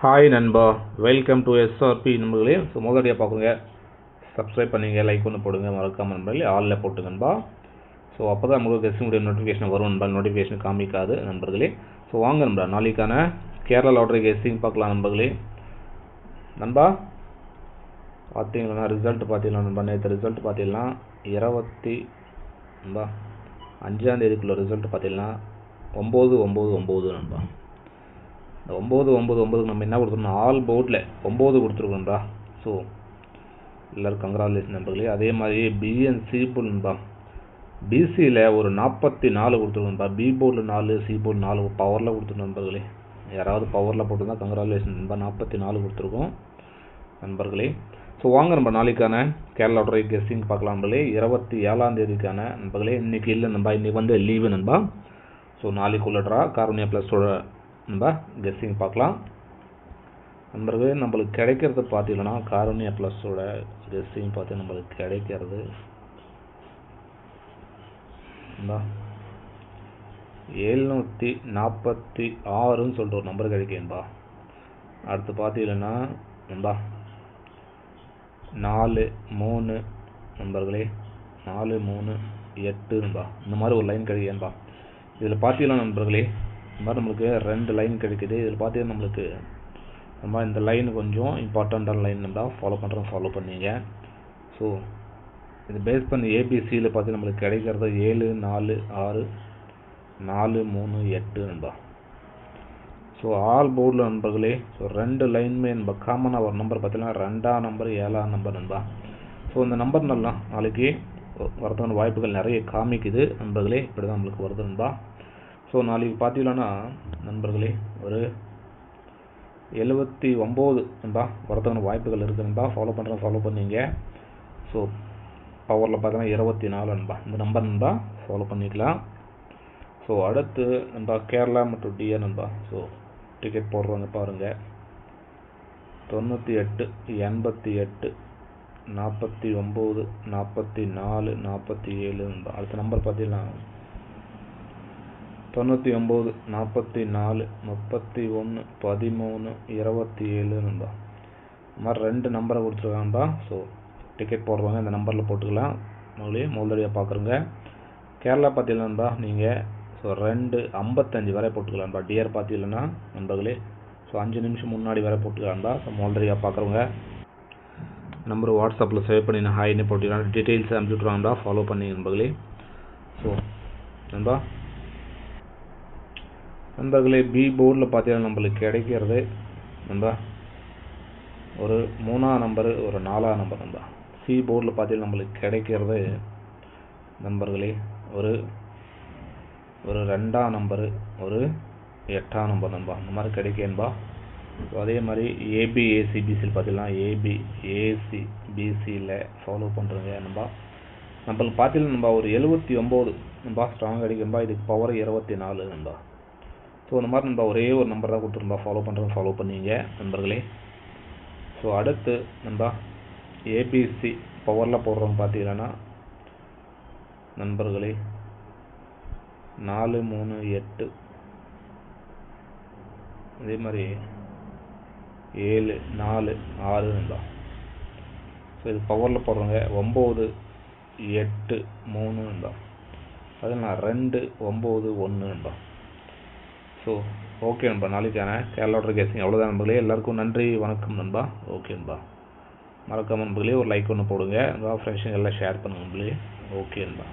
Hi நண்பா, welcome to SRP நண்பர்களே. So முதலடியாக பார்க்குங்க, subscribe பண்ணிங்க, லைக் ஒன்று போடுங்க, மறக்காமல் நண்பர்களே ஆளில் போட்டுங்க நண்பா. ஸோ அப்போ தான் நமக்கு கெஸ்டிங்குடைய நோட்டிஃபிகேஷன் வரும் நண்பா, நோட்டிஃபிகேஷன் காமிக்காது நண்பர்களே. ஸோ வாங்க நண்பா, நாளைக்கான கேரளா லாட்ரி கெஸ்டிங் பார்க்கலாம் நண்பர்களே. நண்பா பார்த்தீங்கன்னா ரிசல்ட் பார்த்தீங்கன்னா நண்பா, நேற்று ரிசல்ட் பார்த்தீங்கன்னா 25 ரிசல்ட் பார்த்தீங்கன்னா 999 நண்பா. இந்த 999க்கு நம்ம என்ன கொடுத்துருந்தோம், ஆல் போர்டில் 9 கொடுத்துருக்கோம்டா. ஸோ எல்லோரும் கங்க்ராச்சுலேஷன் நண்பர்களே. அதே மாதிரி பிஎன்சி போல் நண்பா, பிசியில் ஒரு 44 கொடுத்துருக்கோம்டா. பி போர்டில் 4, சி போர்டு 4 பவரில் கொடுத்துருக்கோம் நண்பர்களே. யாராவது பவரில் போட்டுருந்தா கங்க்ராச்சுலேஷன் நண்பா. 44 கொடுத்துருக்கோம் நண்பர்களே. ஸோ வாங்க நம்ம நாளைக்கான கேரளா லாட்டரி கெஸ்டிங் பார்க்கலாம் நண்பர்களே. 27ஆம் நண்பர்களே. இன்றைக்கி இல்லை நண்பா, இன்றைக்கி வந்து லீவு நண்பா. ஸோ நாளைக்கு உள்ளட்ரா காரணியா ப்ளஸோட நண்பா கெஸ்டிங் பார்க்கலாம் நண்பர்களே. நம்மளுக்கு கிடைக்கிறது பார்த்தீங்கன்னா காரணியா ப்ளஸோட கெஸ்டிங் பார்த்து நம்மளுக்கு கிடைக்கிறது நண்பா 746ன்னு சொல்லிட்டு ஒரு நம்பர் கிடைக்கும்பா. அடுத்து பார்த்தீங்கன்னா நண்பா 4-3 நண்பர்களே, 4-3-8 நண்பா. இந்த மாதிரி ஒரு லைன் கிடைக்கும்பா. இதில் பார்த்தீங்கன்னா நண்பர்களே, இந்த மாதிரி நம்மளுக்கு 2 லைன் கிடைக்குது. இதில் பார்த்தீங்கன்னா நம்மளுக்கு நம்ம இந்த லைன் கொஞ்சம் இம்பார்ட்டண்ட்டான லைன் நண்பா. ஃபாலோ பண்ணிங்க. ஸோ இது பேஸ் பண்ணி ஏபிசியில் பார்த்தீங்கன்னா நம்மளுக்கு கிடைக்கிறது 7-4-6 4-3-8 நண்பா. ஸோ ஆல் போர்டில் நண்பர்களே, ஸோ 2 லைனுமே நம்ம காமனாக ஒரு நம்பர் பார்த்தீங்கன்னா 2ஆம் நம்பர் 7ஆம் நம்பர் நண்பா. ஸோ இந்த நம்பர் நல்லா நாளைக்கு வரதுக்கான வாய்ப்புகள் நிறைய காமிக்குது நண்பர்களே. இப்படி தான் நம்மளுக்கு வருது நண்பா. ஸோ நாளைக்கு பார்த்தீங்கன்னா நண்பர்களே ஒரு 79 நண்பா வரதுக்கான வாய்ப்புகள் இருக்குது நண்பா. ஃபாலோ பண்ணிங்க. ஸோ பவரில் பார்த்தீங்கன்னா 24 நண்பா. இந்த நம்பர் நண்பா ஃபாலோ பண்ணிக்கலாம். ஸோ அடுத்து நண்பா கேரளா மற்றும் டிஆர் நண்பா. ஸோ டிக்கெட் போடுறவங்க பாருங்கள், 98 88 49 44 47 நண்பா. அடுத்த நம்பர் பார்த்தீங்கன்னா 99 44 31 13 27 நண்பா. இந்த மாதிரி 2 நம்பரை கொடுத்துருக்காங்கப்பா. ஸோ டிக்கெட் போடுறவங்க இந்த நம்பரில் போட்டுக்கலாம். முதலடியாக பார்க்குறோங்க. கேரளா பார்த்தீங்கன்னாப்பா நீங்கள் ஸோ 2:55 வரை போட்டுக்கலாம்ப்பா. டிஆர் பார்த்தீங்கன்னா நண்பர்களே ஸோ 5 நிமிஷம் முன்னாடி வரை போட்டுக்கலாம்ப்பா. ஸோ முதலடியாக பார்க்குறவங்க நம்பர் வாட்ஸ்அப்பில் சேவ் பண்ணி நான் ஹாய்னு போட்டுக்கலாம். டீட்டெயில்ஸ் அனுப்பிச்சுட்ருவாங்கப்பா. ஃபாலோ பண்ணி நண்பர்களே. ஸோ நண்பர்களே பி போர்டில் பார்த்தீங்கன்னா நம்மளுக்கு கிடைக்கிறது நண்பா ஒரு 3ஆம் நம்பரு, ஒரு 4ஆம் நம்பர் நண்பா. சி போர்டில் பார்த்தீங்கன்னா நம்மளுக்கு கிடைக்கிறது நண்பர்களே ஒரு 2ஆம் நம்பரு, ஒரு 8ஆம் நம்பர் நண்பா. இந்த மாதிரி கிடைக்கேன்பா. ஸோ அதே மாதிரி ஏபி ஏசி பிசியில் பார்த்தீங்கன்னா ஏபி ஏசி பிசியில் ஃபாலோ பண்ணுறேங்க நண்பா. நம்மளுக்கு பார்த்தீங்கன்னா நண்பா ஒரு 79 நண்பா ஸ்ட்ராங் அடிக்கும்பா. இதுக்கு பவர் 24 நண்பா. ஸோ இந்த மாதிரி நண்பா ஒரே ஒரு நம்பர் தான் கொடுத்துருந்தா ஃபாலோ பண்ணிங்க நண்பர்களே. ஸோ அடுத்து நண்பா ஏபிசி பவரில் போடுறோம் பார்த்தீங்கன்னா நண்பர்களே 4-3-8 அதே மாதிரி 7-4-6 நண்பா. ஸோ இது பவரில் போடுறோங்க 9-8-3 நண்பா. அதுனா 2-9-1 நண்பா. ஸோ ஓகே நண்பா, நாளைக்கான கேரளா லாட்டரி கெஸ்டிங் அவ்வளோதான் நண்பர்களே. எல்லாருக்கும் நன்றி, வணக்கம் நண்பா. ஓகே நண்பா, மறக்காம நண்பர்களே ஒரு லைக் ஒன்று போடுங்க. ஃப்ரெண்ட்ஸுங்க எல்லாம் ஷேர் பண்ணுங்க நண்பர்களே. ஓகே நண்பா.